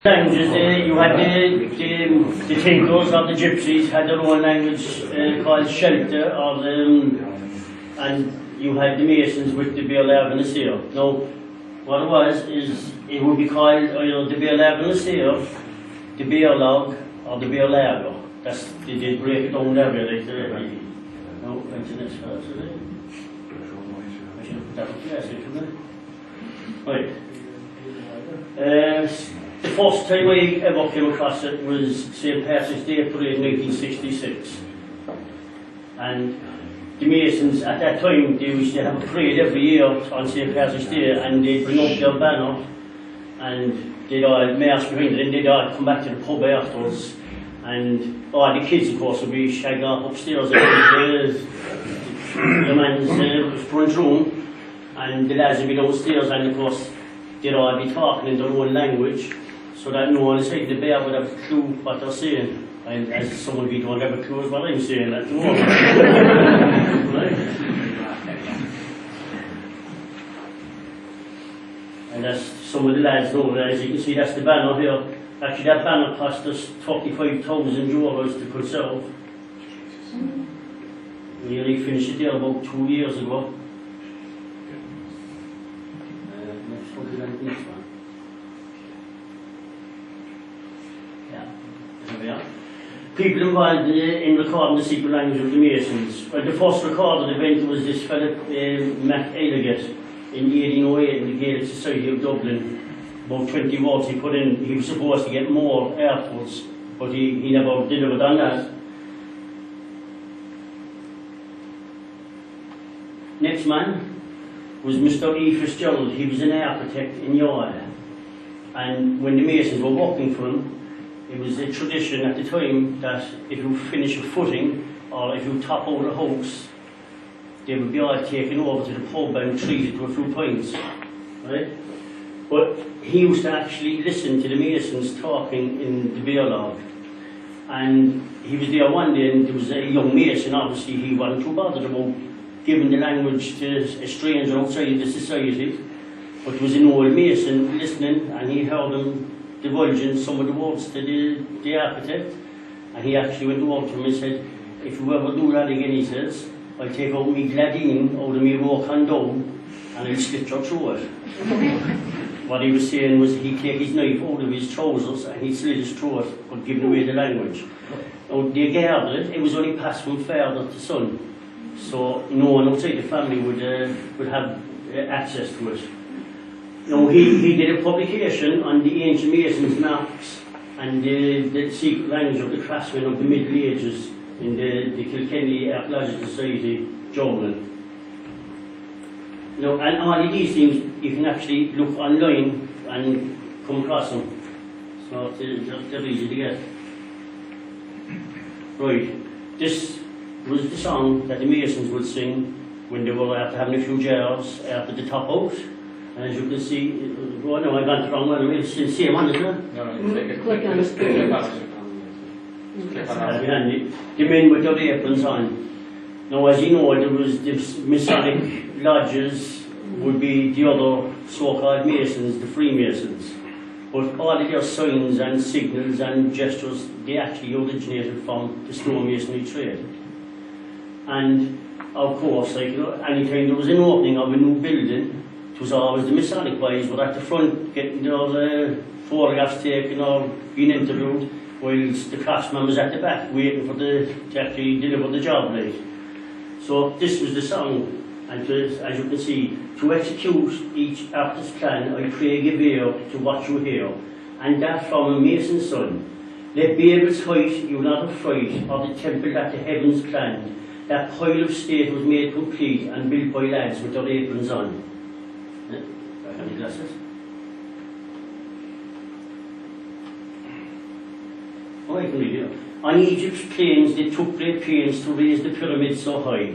Languages, you had the Tinkers or the Gypsies had their own language called Shelter, and you had the Masons with the Bearlag and the Seer. Now, what it was is it would be called either the Bearlag and the Seer, the Bearlag, or the Bearlager. That's they did break it down there really. No, went to this first, is it? I should put that up there, shouldn't I? Right. The first time I ever came across it was St. Patrick's Day Parade in 1966. And the Masons at that time, they used to have a parade every year on St. Patrick's Day, and they'd bring up their banner and they'd all march behind it, and they'd all come back to the pub afterwards. And all the kids, of course, would be shagged off upstairs in the man's front room, and the lads would be downstairs, and of course they'd all be talking in their own language, so that no one inside the bear would have a clue what they're saying. And as some of you don't have a clue as what I'm saying at the moment. Right? And that's some of the lads know that, as you can see, that's the banner here. Actually, that banner cost us €35,000 to conserve. We nearly finished it there about 2 years ago. Next one. Yeah, there we are. People involved in recording the secret language of the Masons. Well, the first recorded event was this fellow, Mac Elegate, in 1808 in the Gaelic Society of Dublin. About 20 words he put in. He was supposed to get more afterwards, but he never delivered on that. Next man was Mr. E. Fitzgerald. He was an architect in Yard. And when the Masons were working for him, it was a tradition at the time that if you finish a footing or if you top out a house, they would be all taken over to the pub and treated to a few pints. Right? But he used to actually listen to the Masons talking in the beer log. And he was there one day, and there was a young Mason, obviously he wasn't too bothered about giving the language to a stranger outside the society. But there was an old Mason listening, and he heard him divulging some of the words to the architect. And he actually went over to him and said, "If you ever do that again," he says, "I'll take out me gladine out of me rock and down, and I'll slit your throat." What he was saying was he'd take his knife out of his trousers and he'd slit his throat, but giving away the language. Now, they guarded it. It was only passed from father to son, so no one outside the family would have access to it. Now, he did a publication on the ancient Masons' maps and the secret language of the craftsmen of the Middle Ages in the Kilkenny Archaeological Society journal. You know, and all of these things you can actually look online and come across them. So they're easy to get. Right, this was the song that the Masons would sing when they were after having a few jars after the top out. And as you can see, oh no, I got it wrong one. It's the same one, isn't it? No, click on it. The men with their aprons on. Now, as you know, there was the Masonic lodges would be the other so-called Masons, the Freemasons. But all of their signs and signals and gestures, they actually originated from the stonemasonry trade. And of course, like, you know, anytime there was an opening of a new building, it was always the Masonic boys were at the front getting their photographs taken or being interviewed, whilst the craftsman was at the back waiting for to actually deliver the job. Like. So this was the song, and as you can see, to execute each artist's plan, I pray give ear to what you hear, and that from a mason's son. Let Babel's height you not affright, or the temple that the heavens planned. That pile of state was made complete and built by lads with their aprons on. Any glasses? Oh, I can read it. On Egypt's plains they took great pains to raise the pyramids so high.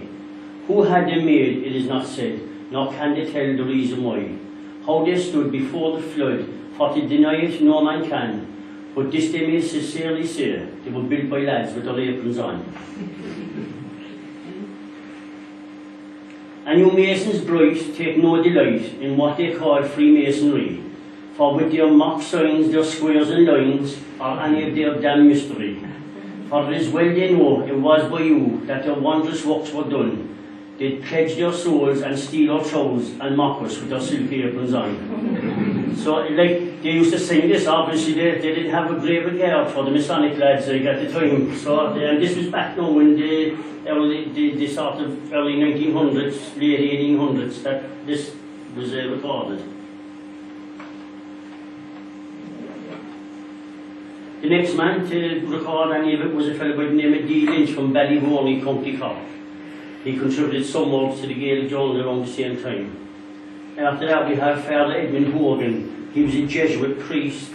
Who had them made, it is not said, nor can they tell the reason why. How they stood before the flood, for to deny it no man can. But this they may sincerely say, they were built by lads with their aprons on. And you masons bright take no delight in what they call Freemasonry. for with their mock signs, their squares and lines, or any of their damn mystery. For it is well they know it was by you that their wondrous works were done. They pledge their souls and steal our troubles and mock us with their silky aprons on. So, like, they used to sing this, obviously they didn't have a great regard for the Masonic lads like, at the time. So, and this was back now in the sort of early 1900s, late 1800s, that this was recorded. The next man to record any of it was a fellow by the name of D. Lynch from Ballyhorney, County Cork. He contributed some works to the Gaelic Journal around the same time. After that we have Father Edmund Horgan. He was a Jesuit priest,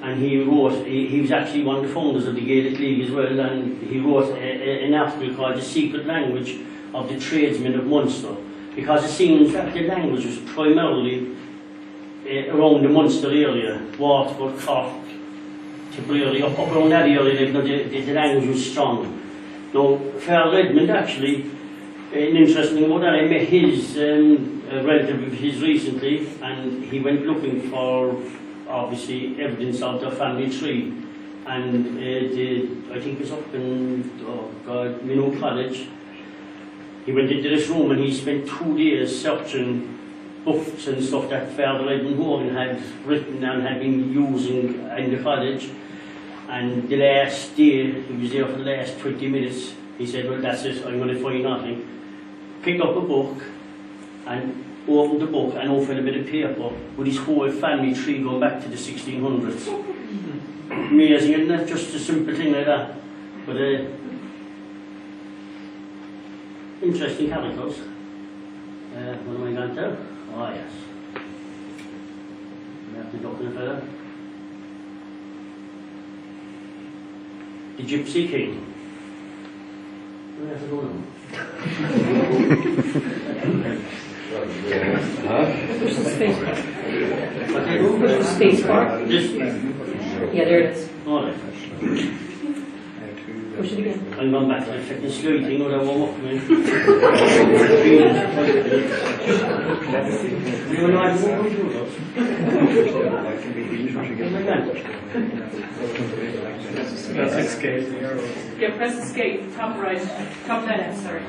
and he wrote, he was actually one of the founders of the Gaelic League as well, and he wrote an article called The Secret Language of the Tradesmen of Munster, because it seems that the language was primarily around the Munster area, Waterford, Cork, Tipperary, up around that area, the language was strong. Now, Father Edmund actually, an interesting one, I met his relative of his recently, and he went looking for, obviously, evidence of their family tree. And I think it was up in, Minnow College. He went into this room and he spent 2 days searching books and stuff that Father Edmund Horgan had written and had been using in the college. And the last day, he was there for the last 20 minutes, he said, well, that's it, I'm going to find nothing. Picked up a book and opened the book and opened a bit of paper with his whole family tree going back to the 1600s. Amazing, isn't it? Just a simple thing like that. But interesting characters. What am I going to? Oh, yes. We have to duck in a fella. The Gypsy King. Where have to go now? Push the space bar. What they do? Push the space bar. This. Yeah, there it is. All right. Push it again. I'm going back to the fucking slide thing, or I won't walk me. You know, I won't do those. That's escape. Yeah, press escape, top right, top left, sorry.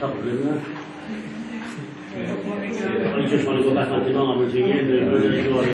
Top of it, isn't it? I just want to go back on the normal thing again.